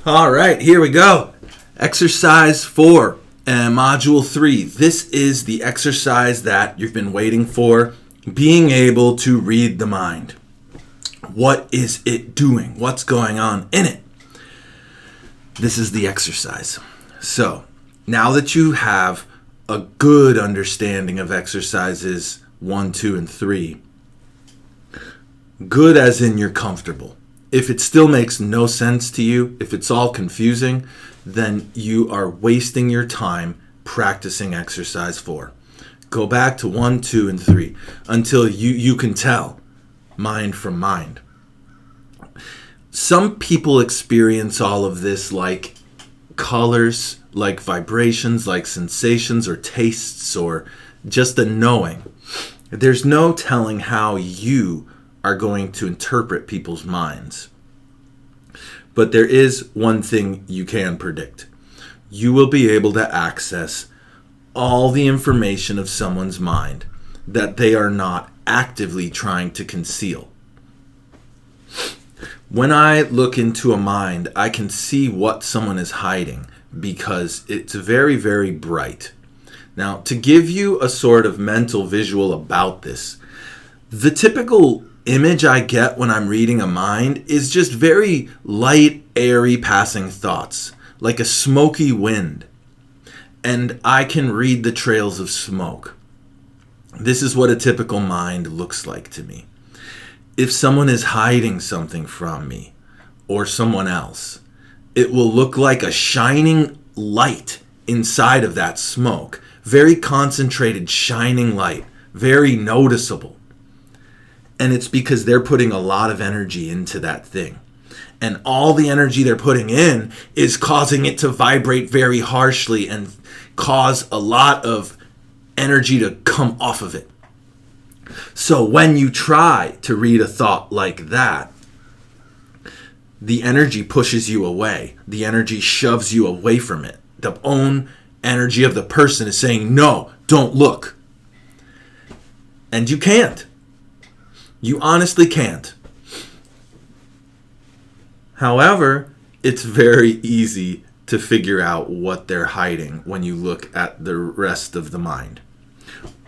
All right, here we go. Exercise 4 and Module 3. This is the exercise that you've been waiting for, being able to read the mind. What is it doing? What's going on in it? This is the exercise. So, now that you have a good understanding of exercises 1, 2, and 3, good as in you're comfortable. If it still makes no sense to you, if it's all confusing, then you are wasting your time practicing exercise 4. Go back to 1, 2, and 3 until you can tell mind from mind. Some people experience all of this like colors, like vibrations, like sensations or tastes, or just a knowing. There's no telling how you are going to interpret people's minds. But there is one thing you can predict. You will be able to access all the information of someone's mind that they are not actively trying to conceal. When I look into a mind, I can see what someone is hiding because it's very, very bright. Now, to give you a sort of mental visual about this, the typical image I get when I'm reading a mind is just very light, airy passing thoughts, like a smoky wind. And I can read the trails of smoke. This is what a typical mind looks like to me. If someone is hiding something from me or someone else, it will look like a shining light inside of that smoke. Very concentrated, shining light. Very noticeable. And it's because they're putting a lot of energy into that thing. And all the energy they're putting in is causing it to vibrate very harshly and cause a lot of energy to come off of it. So when you try to read a thought like that, the energy pushes you away. The energy shoves you away from it. The own energy of the person is saying, no, don't look. And you can't. You honestly can't. However, it's very easy to figure out what they're hiding when you look at the rest of the mind.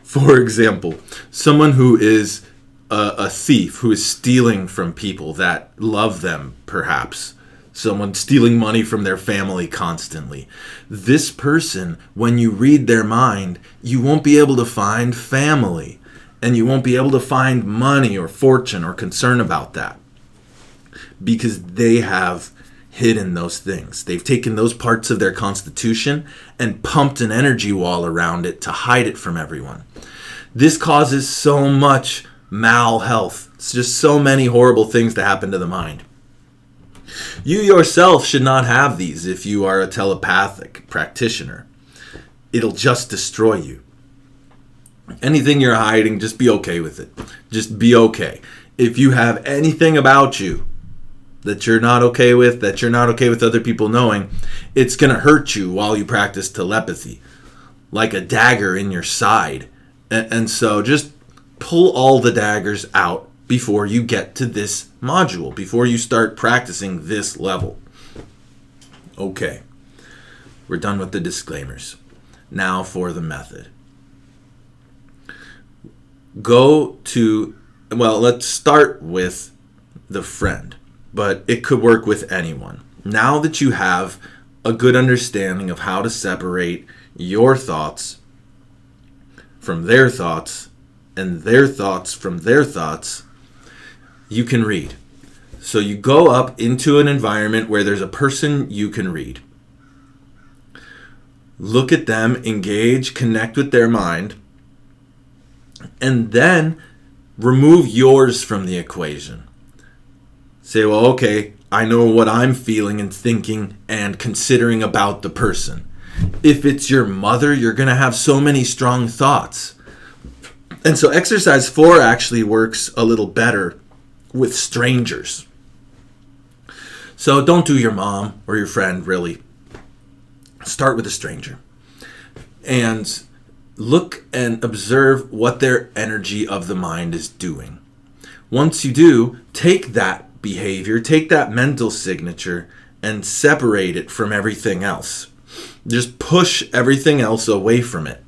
For example, someone who is a thief, who is stealing from people that love them, perhaps. Someone stealing money from their family constantly. This person, when you read their mind, you won't be able to find family. And you won't be able to find money or fortune or concern about that. Because they have hidden those things. They've taken those parts of their constitution and pumped an energy wall around it to hide it from everyone. This causes so much malhealth. It's just so many horrible things to happen to the mind. You yourself should not have these if you are a telepathic practitioner. It'll just destroy you. Anything you're hiding, just be okay with it. Just be okay. If you have anything about you that you're not okay with, that you're not okay with other people knowing, it's going to hurt you while you practice telepathy. Like a dagger in your side. And so just pull all the daggers out before you get to this module, before you start practicing this level. Okay. We're done with the disclaimers. Now for the method. Let's start with the friend, but it could work with anyone. Now that you have a good understanding of how to separate your thoughts from their thoughts and their thoughts from their thoughts, you can read. So you go up into an environment where there's a person you can read. Look at them, engage, connect with their mind, and then remove yours from the equation. Say, well, okay, I know what I'm feeling and thinking and considering about the person. If it's your mother, you're going to have so many strong thoughts. And so exercise 4 actually works a little better with strangers. So don't do your mom or your friend, really. Start with a stranger. And look and observe what their energy of the mind is doing. Once you do, take that behavior, take that mental signature, and separate it from everything else. Just push everything else away from it.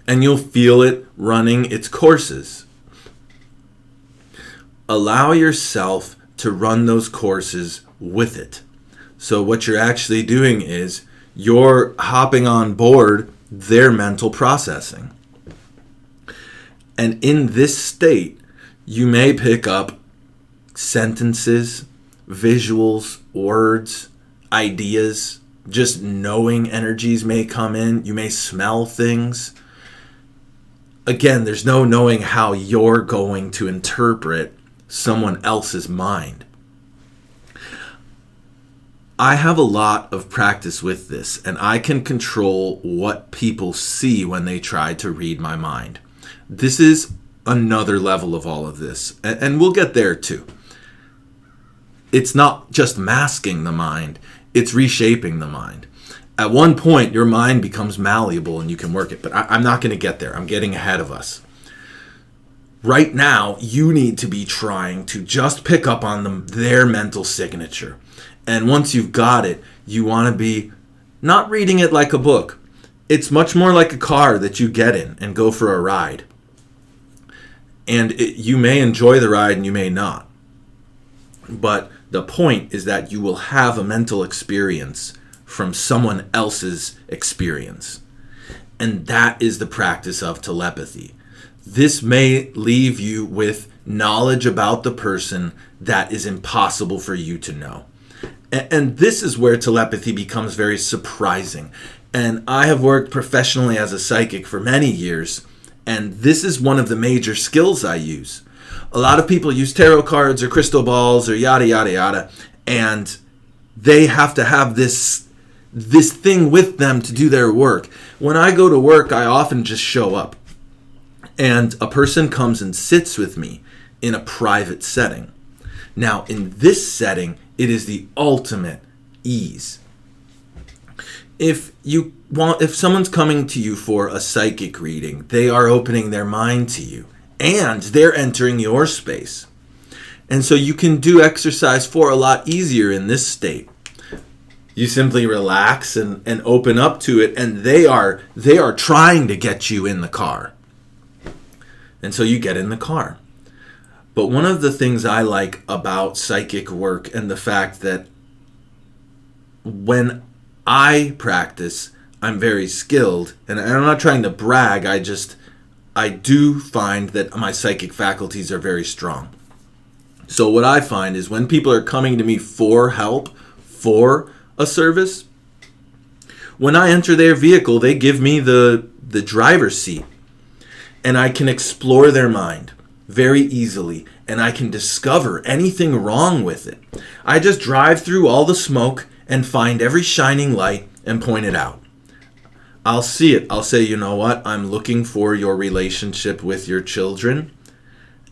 And you'll feel it running its courses. Allow yourself to run those courses with it. So what you're actually doing is you're hopping on board their mental processing. And in this state, you may pick up sentences, visuals, words, ideas. Just knowing energies may come in. You may smell things. Again, there's no knowing how you're going to interpret someone else's mind. I have a lot of practice with this, and I can control what people see when they try to read my mind. This is another level of all of this, and we'll get there too. It's not just masking the mind, it's reshaping the mind. At one point, your mind becomes malleable and you can work it, but I'm not going to get there. I'm getting ahead of us. Right now, you need to be trying to just pick up on their mental signature. And once you've got it, you want to be not reading it like a book. It's much more like a car that you get in and go for a ride. And you may enjoy the ride and you may not. But the point is that you will have a mental experience from someone else's experience. And that is the practice of telepathy. This may leave you with knowledge about the person that is impossible for you to know. And this is where telepathy becomes very surprising. And I have worked professionally as a psychic for many years, and this is one of the major skills I use. A lot of people use tarot cards or crystal balls or yada, yada, yada, and they have to have this thing with them to do their work. When I go to work, I often just show up, and a person comes and sits with me in a private setting. Now, in this setting, it is the ultimate ease. If someone's coming to you for a psychic reading, they are opening their mind to you and they're entering your space. And so you can do exercise 4 a lot easier in this state. You simply relax and open up to it, and they are trying to get you in the car. And so you get in the car. But one of the things I like about psychic work and the fact that when I practice, I'm very skilled, and I'm not trying to brag, I do find that my psychic faculties are very strong. So what I find is when people are coming to me for help, for a service, when I enter their vehicle, they give me the driver's seat, and I can explore their mind very easily, and I can discover anything wrong with it. I just drive through all the smoke and find every shining light and point it out. I'll see it. I'll say, you know what? I'm looking for your relationship with your children,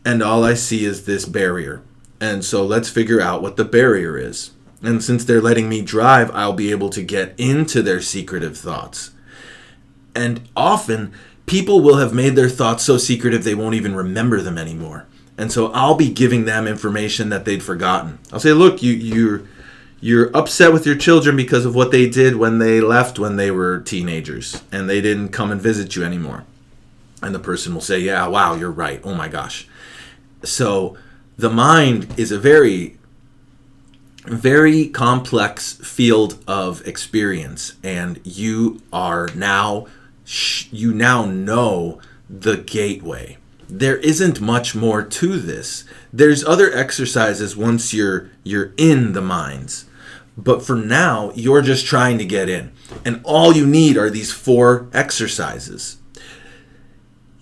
and all I see is this barrier. And so let's figure out what the barrier is. And since they're letting me drive, I'll be able to get into their secretive thoughts. And often, people will have made their thoughts so secretive they won't even remember them anymore. And so I'll be giving them information that they'd forgotten. I'll say, look, you're upset with your children because of what they did when they left when they were teenagers and they didn't come and visit you anymore. And the person will say, yeah, wow, you're right. Oh my gosh. So the mind is a very, very complex field of experience, and you now know the gateway. There isn't much more to this. There's other exercises once you're in the minds. But for now, you're just trying to get in. And all you need are these 4 exercises.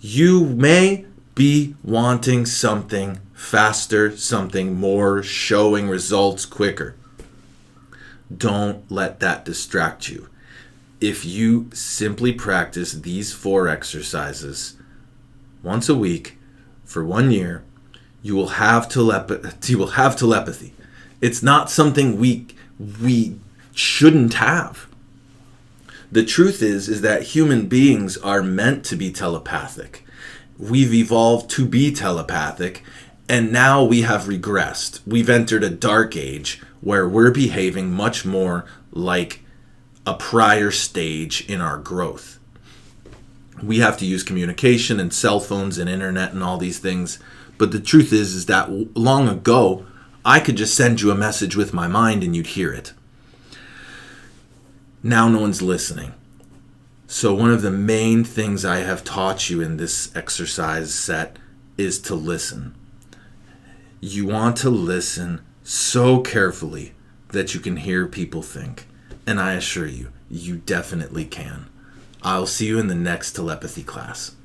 You may be wanting something faster, something more, showing results quicker. Don't let that distract you. If you simply practice these 4 exercises once a week for 1 year, you will have telepathy. It's not something we shouldn't have. The truth is that human beings are meant to be telepathic. We've evolved to be telepathic, and now we have regressed. We've entered a dark age where we're behaving much more like a prior stage in our growth. We have to use communication and cell phones and internet and all these things. But the truth is that long ago, I could just send you a message with my mind and you'd hear it. Now no one's listening. So one of the main things I have taught you in this exercise set is to listen. You want to listen so carefully that you can hear people think. And I assure you, you definitely can. I'll see you in the next telepathy class.